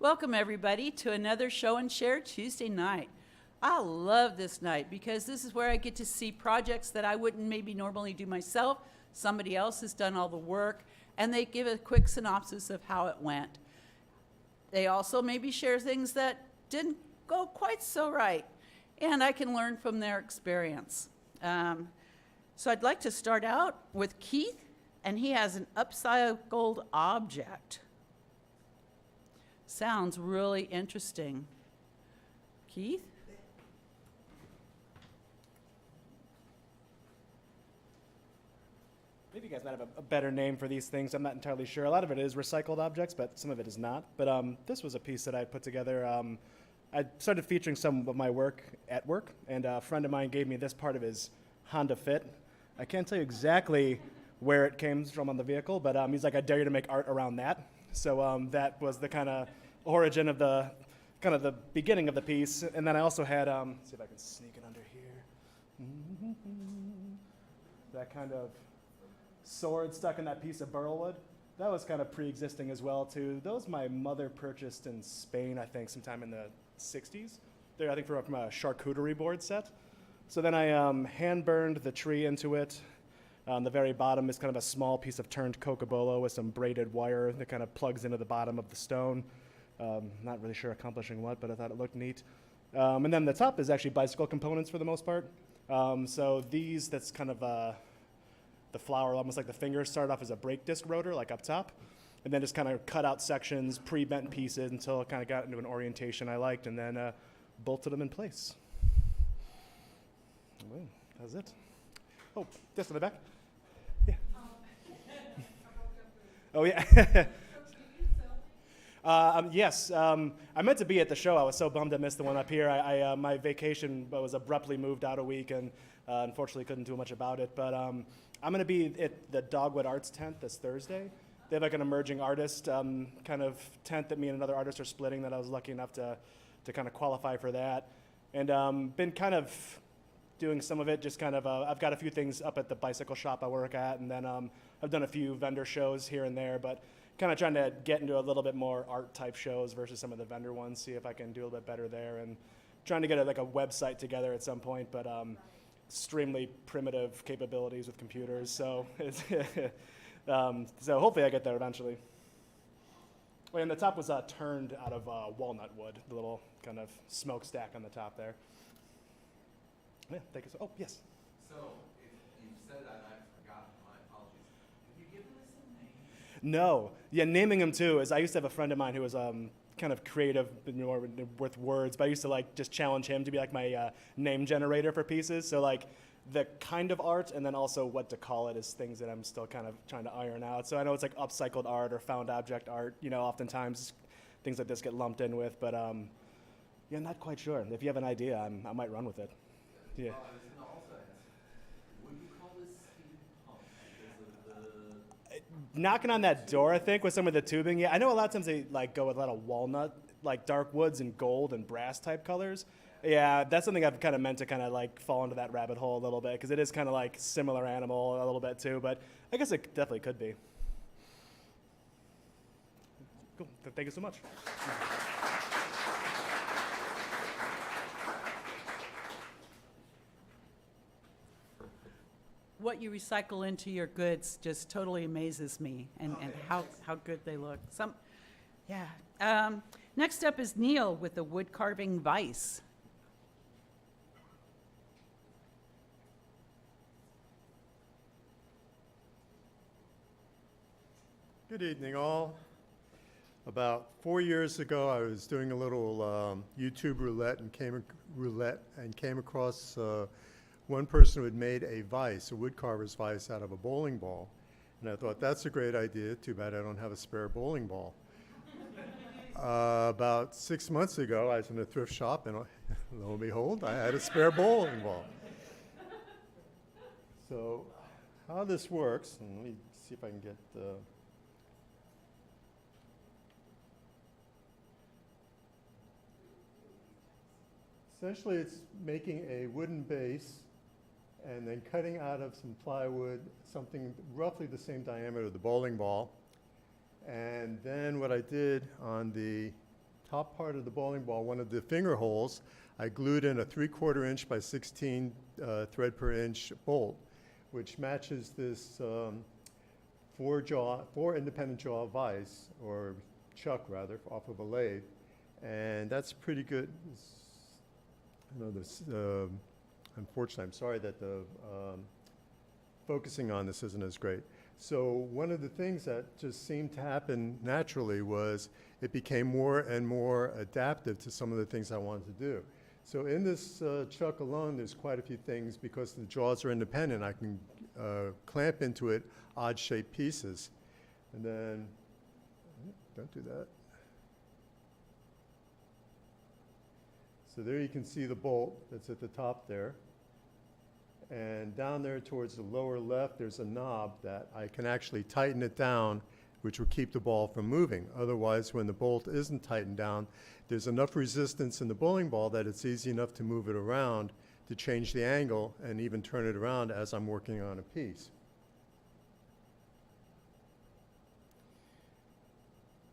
Welcome, everybody, to another Show and Share Tuesday night. I love this night because this is where I get to see projects that I wouldn't maybe normally do myself. Somebody else has done all the work, and they give a quick synopsis of how it went. They also maybe share things that didn't go quite so right, and I can learn from their experience. So I'd like to start out with Keith, and he has an upcycled object. Sounds really interesting. Keith? Maybe you guys might have a better name for these things. I'm not entirely sure. A lot of it is recycled objects, but some of it is not. But this was a piece that I put together. I started featuring some of my work at work, and a friend of mine gave me this part of his Honda Fit. I can't tell you exactly where it came from on the vehicle, but he's like, I dare you to make art around that. So that was the kind of origin of the beginning of the piece. And then I also had, see if I can sneak it under here. That kind of sword stuck in that piece of burl wood. That was kind of pre-existing as well too. Those my mother purchased in Spain, I think, sometime in the 60s. They're, I think, from a charcuterie board set. So then I hand burned the tree into it. On the very bottom is kind of a small piece of turned cocobolo with some braided wire that kind of plugs into the bottom of the stone. Not really sure accomplishing what, but I thought it looked neat. And then the top is actually bicycle components for the most part. So these, that's kind of the flower, almost like the fingers, started off as a brake disc rotor, like up top, and then just kind of cut out sections, pre-bent pieces until it kind of got into an orientation I liked, and then bolted them in place. Well, that's it. Oh, this in the back. Yeah. Oh, yeah. Yes, I meant to be at the show. I was so bummed I missed the one up here. My vacation was abruptly moved out a week, and unfortunately couldn't do much about it. But I'm going to be at the Dogwood Arts tent this Thursday. They have like an emerging artist kind of tent that me and another artist are splitting that I was lucky enough to kind of qualify for that. And been kind of doing some of it, just kind of, I've got a few things up at the bicycle shop I work at, and then I've done a few vendor shows here and there, but kind of trying to get into a little bit more art type shows versus some of the vendor ones, see if I can do a little bit better there, and trying to get like a website together at some point, but extremely primitive capabilities with computers, so it's so hopefully I get there eventually. Oh, and the top was turned out of walnut wood, the little kind of smokestack on the top there. Yeah, thank you. Oh, yes. So, if you said that, I forgot. My apologies. Have you given this a name? No. Yeah, naming them too. Is I used to have a friend of mine who was kind of creative, more with words, but I used to like just challenge him to be like my name generator for pieces. So like the kind of art and then also what to call it is things that I'm still kind of trying to iron out. So I know it's like upcycled art or found object art. You know, oftentimes things like this get lumped in with, but yeah, I'm not quite sure. If you have an idea, I might run with it. Yeah. I was going to also ask, would you call this steampunk because of the... Knocking on that door, I think, with some of the tubing. Yeah, I know a lot of times they like go with a lot of walnut, like dark woods and gold and brass type colors. Yeah, that's something I've kind of meant to kind of like fall into that rabbit hole a little bit because it is kind of like similar animal a little bit too, but I guess it definitely could be. Cool. Thank you so much. What you recycle into your goods just totally amazes me, and how good they look. Next up is Neil with the wood carving vise. Good evening, all. About 4 years ago, I was doing a little YouTube roulette and came across one person who had made a vise, a woodcarver's vise, out of a bowling ball. And I thought, that's a great idea. Too bad I don't have a spare bowling ball. About 6 months ago, I was in a thrift shop, and lo and behold, I had a spare bowling ball. So how this works, and let me see if I can get the... Essentially, it's making a wooden base and then cutting out of some plywood something roughly the same diameter of the bowling ball. And then what I did on the top part of the bowling ball, one of the finger holes, I glued in a 3/4 inch by 16 thread per inch bolt, which matches this four independent jaw vise, or chuck rather, off of a lathe. And that's pretty good. I know this, unfortunately, I'm sorry that the focusing on this isn't as great. So one of the things that just seemed to happen naturally was it became more and more adaptive to some of the things I wanted to do. So in this chuck alone, there's quite a few things. Because the jaws are independent, I can clamp into it odd-shaped pieces. And then, don't do that. So there you can see the bolt that's at the top there. And down there towards the lower left, there's a knob that I can actually tighten it down, which will keep the ball from moving. Otherwise, when the bolt isn't tightened down, there's enough resistance in the bowling ball that it's easy enough to move it around, to change the angle, and even turn it around as I'm working on a piece.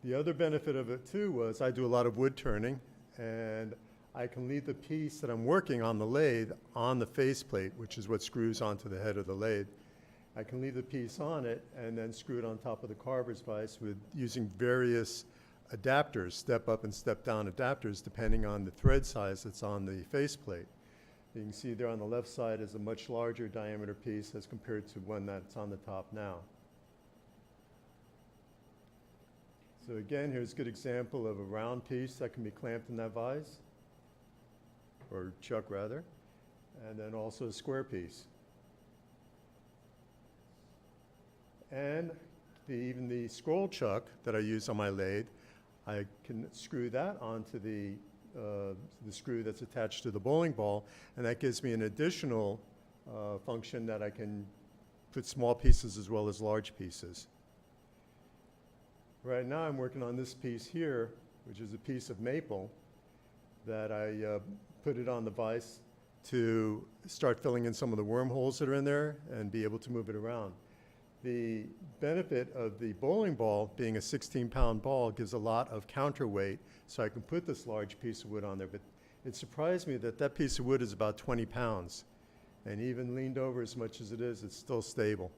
The other benefit of it too was I do a lot of wood turning, and I can leave the piece that I'm working on the lathe on the faceplate, which is what screws onto the head of the lathe. I can leave the piece on it and then screw it on top of the carver's vise with using various adapters, step up and step down adapters, depending on the thread size that's on the faceplate. You can see there on the left side is a much larger diameter piece as compared to one that's on the top now. So again, here's a good example of a round piece that can be clamped in that vise, or chuck rather, and then also a square piece. And even the scroll chuck that I use on my lathe, I can screw that onto the screw that's attached to the bowling ball, and that gives me an additional function that I can put small pieces as well as large pieces. Right now I'm working on this piece here, which is a piece of maple that I put it on the vise to start filling in some of the wormholes that are in there and be able to move it around. The benefit of the bowling ball being a 16-pound ball gives a lot of counterweight, so I can put this large piece of wood on there. But it surprised me that that piece of wood is about 20 pounds. And even leaned over as much as it is, it's still stable.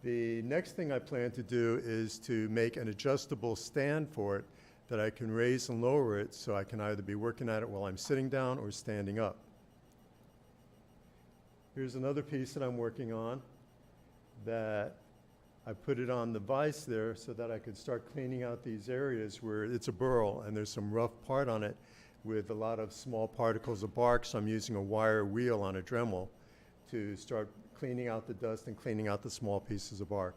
The next thing I plan to do is to make an adjustable stand for it that I can raise and lower it, so I can either be working at it while I'm sitting down or standing up. Here's another piece that I'm working on that I put it on the vise there so that I could start cleaning out these areas where it's a burl and there's some rough part on it with a lot of small particles of bark, so I'm using a wire wheel on a Dremel to start cleaning out the dust and cleaning out the small pieces of bark.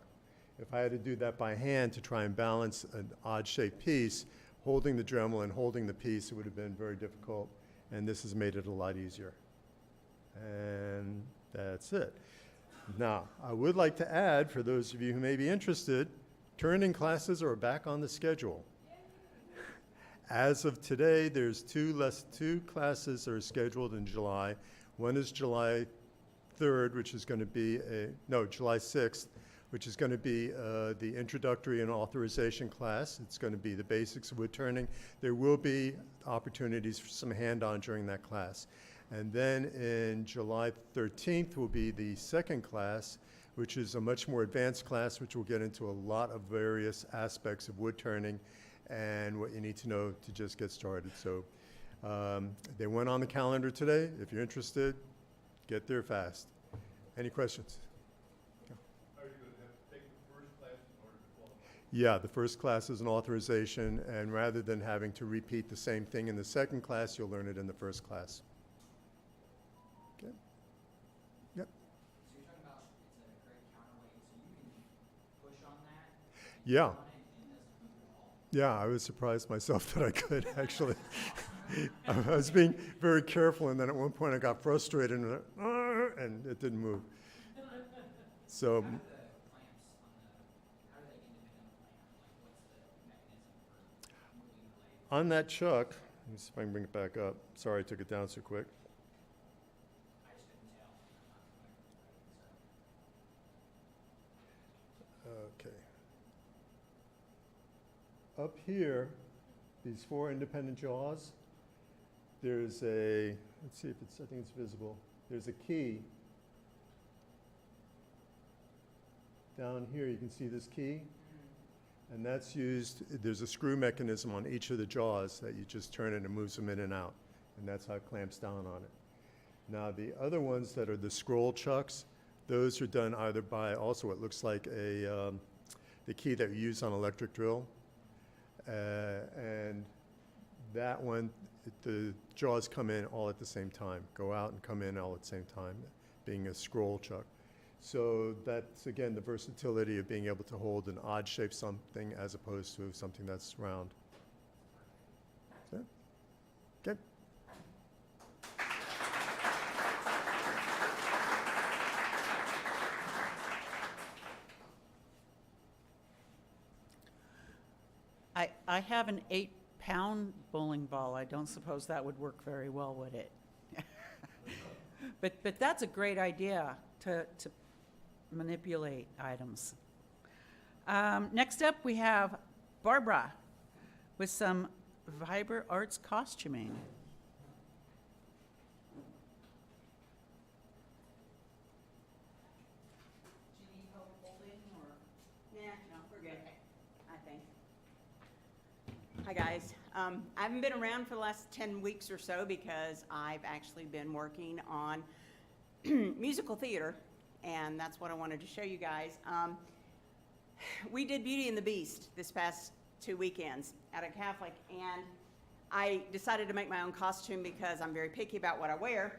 If I had to do that by hand to try and balance an odd-shaped piece, holding the Dremel and holding the piece, it would have been very difficult, and this has made it a lot easier. And that's it. Now, I would like to add, for those of you who may be interested, turning classes are back on the schedule. As of today, there's two classes that are scheduled in July. One is July 3rd, which is going to be July 6th, which is going to be the introductory and authorization class. It's going to be the basics of wood turning. There will be opportunities for some hand-on during that class. And then in July 13th will be the second class, which is a much more advanced class, which will get into a lot of various aspects of wood turning and what you need to know to just get started. So they went on the calendar today. If you're interested, get there fast. Any questions? Are you going to have to take the first class in order to qualify? Yeah, the first class is an authorization, and rather than having to repeat the same thing in the second class, you'll learn it in the first class. Okay. Yep. So you're talking about it's a great counterweight, so you can push on that. Yeah. On it, and it doesn't move at all. Yeah, I was surprised myself that I could, actually. I was being very careful, and then at one point I got frustrated, and it didn't move. So, How do the clamps how do they independently clamp? Like, what's the mechanism for moving the lathe? on that chuck, let me see if I can bring it back up. Sorry I took it down so quick. I just couldn't tell. I'm not familiar with it, so. Okay. Up here these 4 independent jaws. There's a, let's see if it's, I think it's visible. There's a key. Down here, you can see this key. And that's used, there's a screw mechanism on each of the jaws that you just turn it and moves them in and out. And that's how it clamps down on it. Now, the other ones that are the scroll chucks, those are done either by also what looks like a, the key that you use on electric drill. And that one, the jaws come in all at the same time, go out and come in all at the same time, being a scroll chuck. So that's, again, the versatility of being able to hold an odd-shaped something as opposed to something that's round. Is that? Okay. I have an 8-pound bowling ball. I don't suppose that would work very well, would it? But that's a great idea to manipulate items. Next up, we have Barbara with some Viber Arts costuming. Do you need help holding or? Yeah, no, we're good, I think. Hi, guys. I haven't been around for the last 10 weeks or so because I've actually been working on musical theater, and that's what I wanted to show you guys. We did Beauty and the Beast this past 2 weekends at a Catholic, and I decided to make my own costume because I'm very picky about what I wear.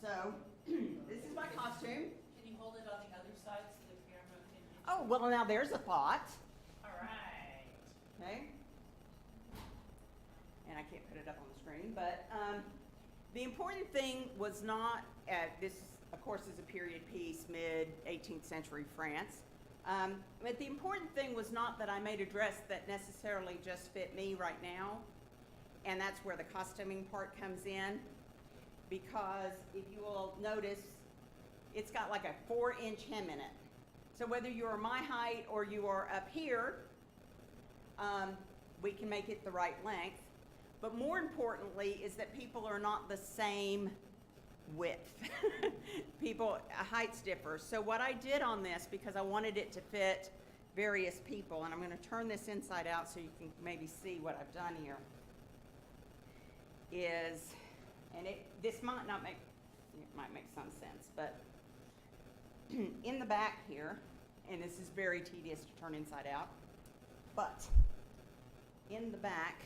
So, this is my costume. Can you hold it on the other side so the camera can? Oh, well, now there's a thought. All right. Okay. And I can't put it up on the screen, but the important thing was not, this of course is a period piece, mid-18th century France, but the important thing was not that I made a dress that necessarily just fit me right now, and that's where the costuming part comes in, because if you will notice, it's got like a 4-inch hem in it. So whether you're my height or you are up here, we can make it the right length. But more importantly is that people are not the same width. Heights differ. So what I did on this, because I wanted it to fit various people, and I'm going to turn this inside out so you can maybe see what I've done here, is, and this might not make, it might make some sense, but in the back here, and this is very tedious to turn inside out, but in the back,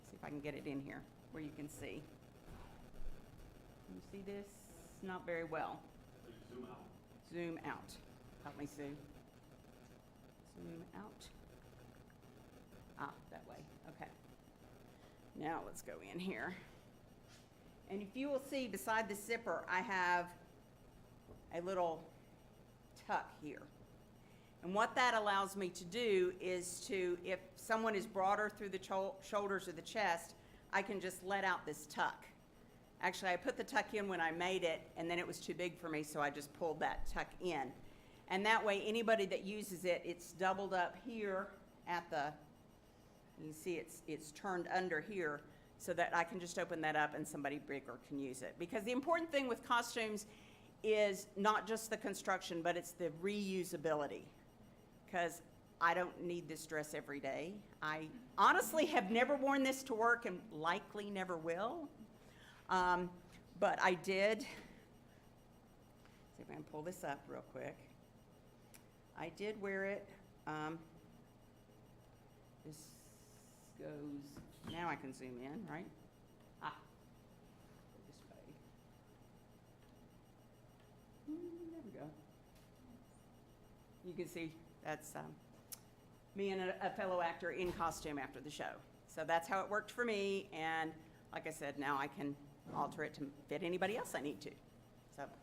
see if I can get it in here where you can see. Can you see this? Not very well. Zoom out. Zoom out. Help me, Sue. Zoom out. Ah, that way. Okay. Now let's go in here. And if you will see beside the zipper, I have a little tuck here. And what that allows me to do is to, if someone is broader through the shoulders or the chest, I can just let out this tuck. Actually, I put the tuck in when I made it, and then it was too big for me, so I just pulled that tuck in. And that way, anybody that uses it, it's doubled up here at the, you can see it's turned under here, so that I can just open that up and somebody bigger can use it. Because the important thing with costumes is not just the construction, but it's the reusability. Because I don't need this dress every day. I honestly have never worn this to work and likely never will. But I did, see if I can pull this up real quick. I did wear it. This goes, now I can zoom in, right? Ah, this way. There we go. You can see that's me and a fellow actor in costume after the show. So that's how it worked for me, and like I said, now I can alter it to fit anybody else I need to. So that's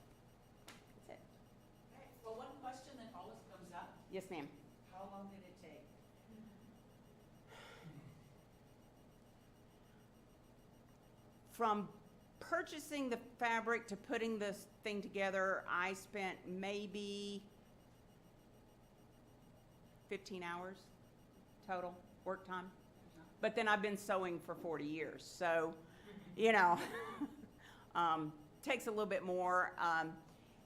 it. Okay, well, one question that always comes up, Yes, ma'am. how long did it take? From purchasing the fabric to putting this thing together, I spent maybe 15 hours total. work time. But then I've been sewing for 40 years, so, you know, takes a little bit more.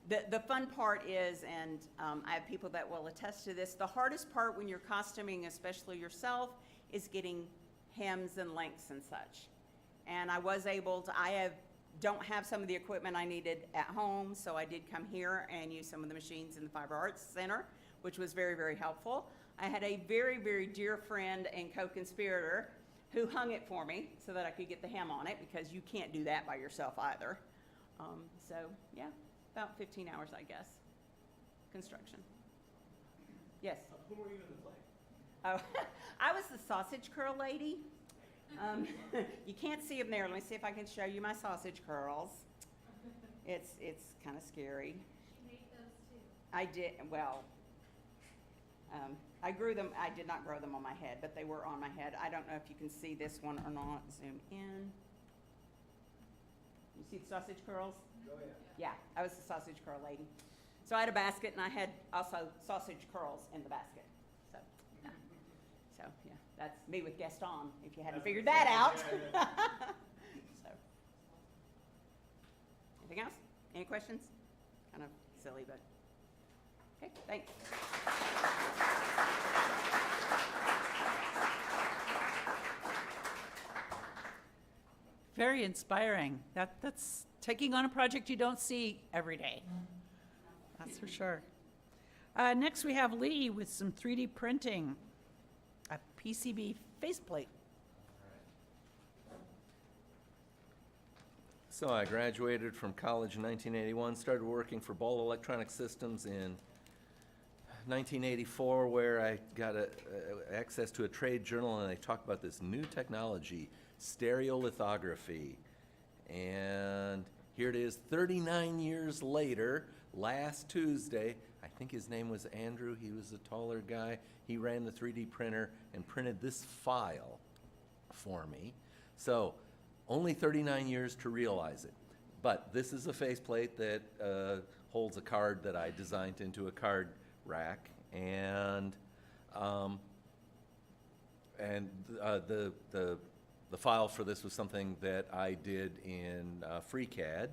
The fun part is, and I have people that will attest to this, the hardest part when you're costuming, especially yourself, is getting hems and lengths and such. And I was able to, don't have some of the equipment I needed at home, so I did come here and use some of the machines in the Fiber Arts Center, which was very, very helpful. I had a very, very dear friend and co-conspirator who hung it for me so that I could get the hem on it, because you can't do that by yourself either. So yeah, about 15 hours, I guess. Construction. Yes? Who were you in the play? Oh, I was the sausage curl lady. You can't see them there. Let me see if I can show you my sausage curls. It's kind of scary. She made those too. I did, well, I grew them, I did not grow them on my head, but they were on my head. I don't know if you can see this one or not. Zoom in. You see the sausage curls? Oh, yeah. Yeah, I was the sausage curl lady. So I had a basket, and I had also sausage curls in the basket. So, yeah. So, yeah, that's me with Gaston, if you hadn't figured that out. So, anything else? Any questions? Kind of silly, but, okay, thanks. Very inspiring. That's taking on a project you don't see every day. That's for sure. Next, we have Lee with some 3D printing, a PCB faceplate. So I graduated from college in 1981, started working for Ball Electronic Systems in 1984, where I got access to a trade journal, and they talked about this new technology, stereolithography. And here it is, 39 years later, last Tuesday. I think his name was Andrew. He was a taller guy. He ran the 3D printer and printed this file for me. So only 39 years to realize it. But this is a faceplate that holds a card that I designed into a card rack, and the file for this was something that I did in FreeCAD,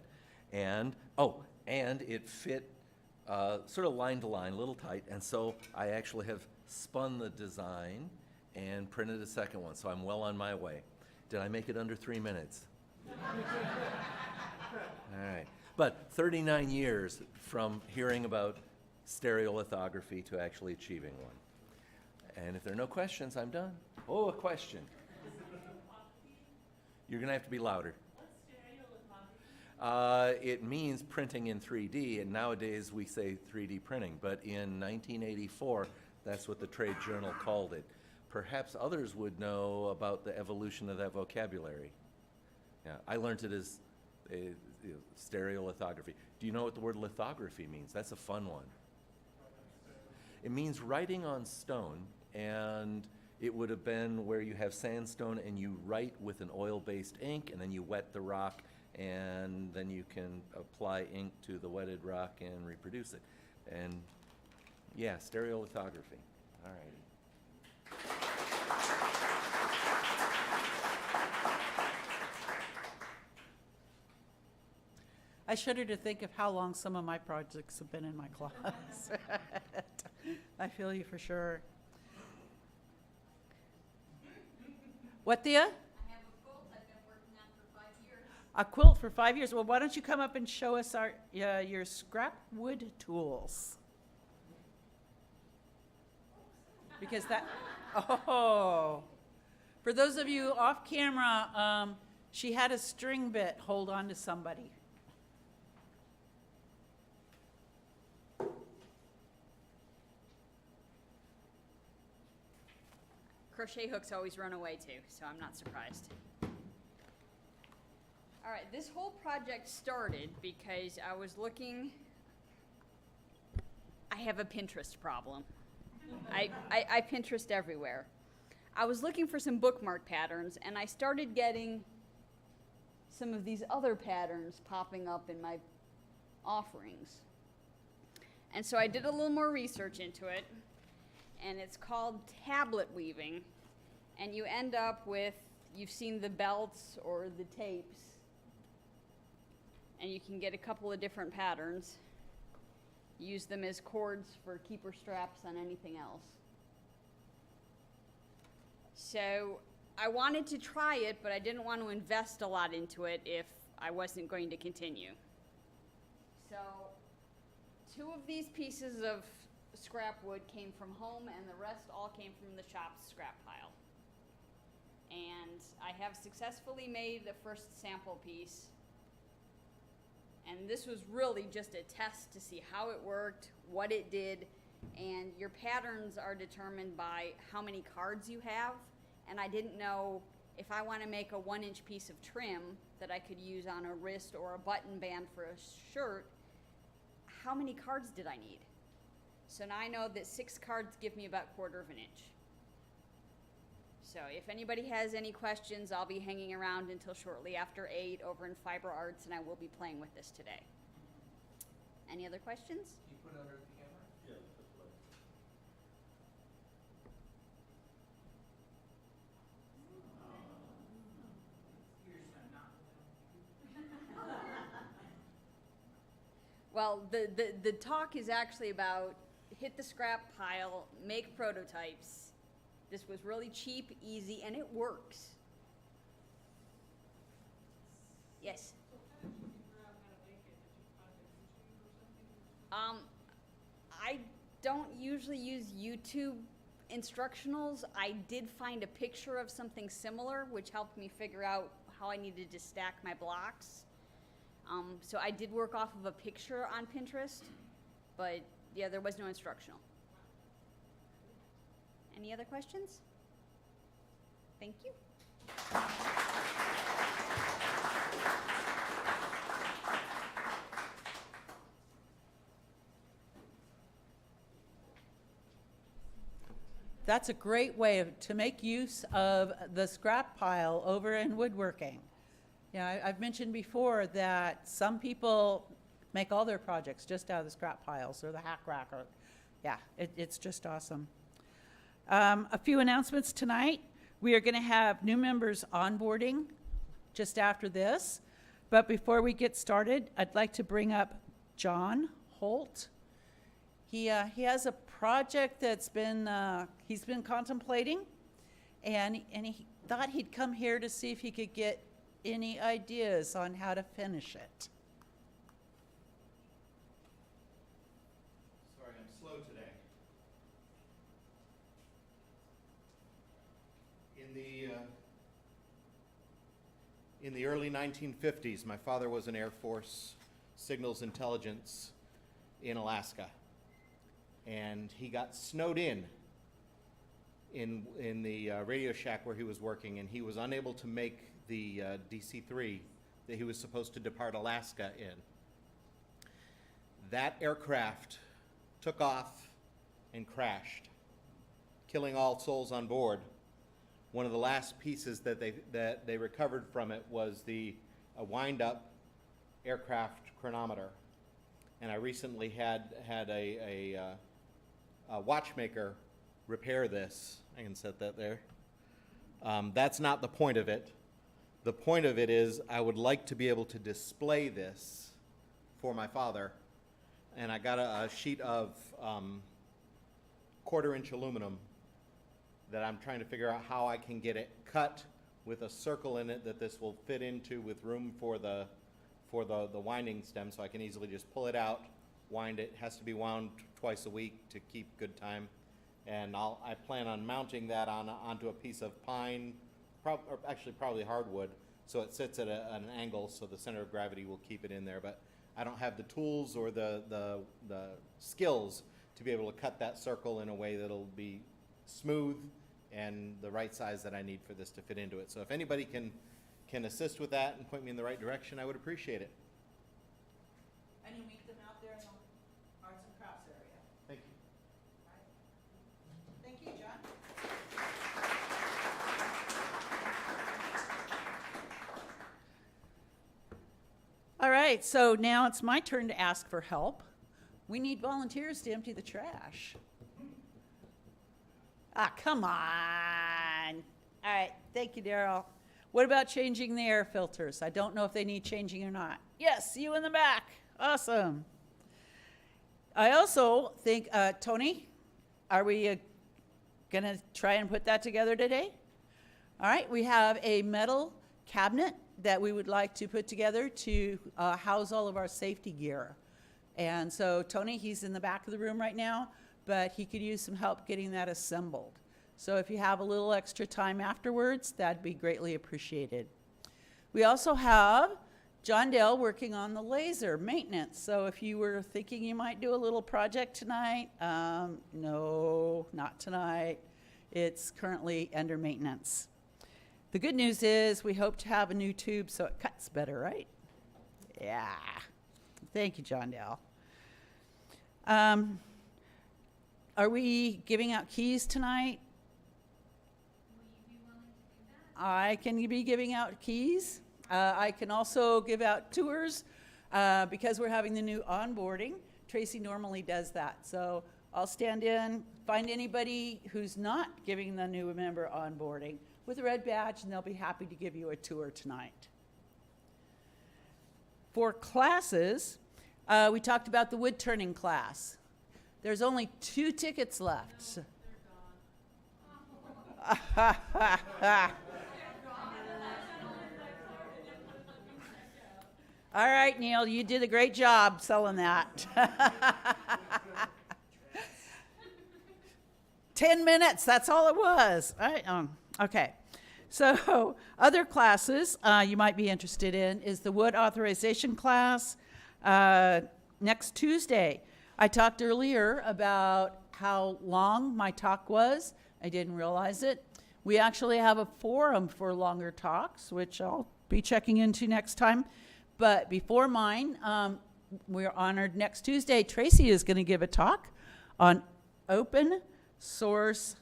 and it fit sort of line to line, a little tight, and so I actually have spun the design and printed a second one, so I'm well on my way. Did I make it under 3 minutes? All right. But 39 years from hearing about stereolithography to actually achieving one. And if there are no questions, I'm done. Oh, a question. You're going to have to be louder. It means printing in 3D, and nowadays we say 3D printing. But in 1984, that's what the trade journal called it. Perhaps others would know about the evolution of that vocabulary. Yeah, I learned it as stereolithography. Do you know what the word lithography means? That's a fun one. It means writing on stone, and it would have been where you have sandstone and you write with an oil-based ink, and then you wet the rock, and then you can apply ink to the wetted rock and reproduce it. And yeah, stereolithography. All righty. I shudder to think of how long some of my projects have been in my closet. I feel you for sure. What, Thea? I have a quilt I've been working on for 5 years. A quilt for 5 years. Well, why don't you come up and show us your scrap wood tools? Because that, oh. For those of you off camera, she had a string bit hold on to somebody. Crochet hooks always run away too, so I'm not surprised. All right, this whole project started because I was looking, I have a Pinterest problem. I Pinterest everywhere. I was looking for some bookmark patterns, and I started getting some of these other patterns popping up in my offerings. And so I did a little more research into it, and it's called tablet weaving. And you end up with, you've seen the belts or the tapes, and you can get a couple of different patterns. Use them as cords for keeper straps on anything else. So I wanted to try it, but I didn't want to invest a lot into it if I wasn't going to continue. So 2 of these pieces of scrap wood came from home, and the rest all came from the shop's scrap pile. And I have successfully made the first sample piece. And this was really just a test to see how it worked, what it did, and your patterns are determined by how many cards you have. And I didn't know if I want to make a 1-inch piece of trim that I could use on a wrist or a button band for a shirt, how many cards did I need? So now I know that 6 cards give me about 1/4 of an inch. So if anybody has any questions, I'll be hanging around until shortly after 8 over in Fiber Arts, and I will be playing with this today. Any other questions? Can you put it under the camera? Yeah. You're just gonna knock it Well, the talk is actually about hit the scrap pile, make prototypes. This was really cheap, easy, and it works. Yes? So how did you figure out how to make it? Did you find a YouTube or something? I don't usually use YouTube instructionals. I did find a picture of something similar, which helped me figure out how I needed to stack my blocks. So I did work off of a picture on Pinterest, but yeah, there was no instructional. Any other questions? Thank you. That's a great way to make use of the scrap pile over in woodworking. Yeah, I've mentioned before that some people make all their projects just out of the scrap piles or the hack rack. Or, yeah, it's just awesome. A few announcements tonight. We are going to have new members onboarding just after this. But before we get started, I'd like to bring up John Holt. He has a project that's been he's been contemplating, and he thought he'd come here to see if he could get any ideas on how to finish it. Sorry, I'm slow today. In the early 1950s, my father was in Air Force Signals Intelligence in Alaska, and he got snowed in the Radio Shack where he was working, and he was unable to make the DC-3 that he was supposed to depart Alaska in. That aircraft took off and crashed, killing all souls on board. One of the last pieces that they recovered from it was a wind-up aircraft chronometer. And I recently had a watchmaker repair this. I can set that there. That's not the point of it. The point of it is I would like to be able to display this for my father. And I got a sheet of 1/4-inch aluminum that I'm trying to figure out how I can get it cut with a circle in it that this will fit into with room for the winding stem, so I can easily just pull it out, wind it. It has to be wound twice a week to keep good time. And I plan on mounting that onto a piece of pine, or actually probably hardwood, so it sits at an angle so the center of gravity will keep it in there. But I don't have the tools or the skills to be able to cut that circle in a way that'll be smooth and the right size that I need for this to fit into it. So if anybody can assist with that and point me in the right direction, I would appreciate it. And you meet them out there in the arts and crafts area. Thank you. Thank you, John. All right, so now it's my turn to ask for help. We need volunteers to empty the trash. Ah, come on. All right, thank you, Daryl. What about changing the air filters? I don't know if they need changing or not. Yes, you in the back. Awesome. I also think, Tony, are we going to try and put that together today? All right, we have a metal cabinet that we would like to put together to house all of our safety gear. And so Tony, he's in the back of the room right now, but he could use some help getting that assembled. So if you have a little extra time afterwards, that'd be greatly appreciated. We also have John Dale working on the laser maintenance. So if you were thinking you might do a little project tonight, no, not tonight. It's currently under maintenance. The good news is we hope to have a new tube so it cuts better, right? Yeah. Thank you, John Dale. Are we giving out keys tonight? Will you be willing to do that? I can be giving out keys. I can also give out tours because we're having the new onboarding. Tracy normally does that. So I'll stand in, find anybody who's not giving the new member onboarding with a red badge, and they'll be happy to give you a tour tonight. For classes, we talked about the wood turning class. There's only 2 tickets left. All right, Neil, you did a great job selling that. 10 minutes, that's all it was. Okay. So other classes you might be interested in is the wood authorization class next Tuesday. I talked earlier about how long my talk was. I didn't realize it. We actually have a forum for longer talks, which I'll be checking into next time. But before mine, we're honored next Tuesday. Tracy is going to give a talk on open source,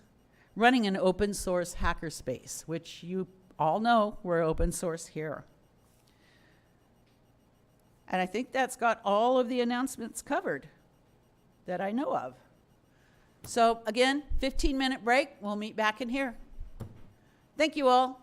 running an open source hackerspace, which you all know we're open source here. And I think that's got all of the announcements covered that I know of. So again, 15-minute break. We'll meet back in here. Thank you all.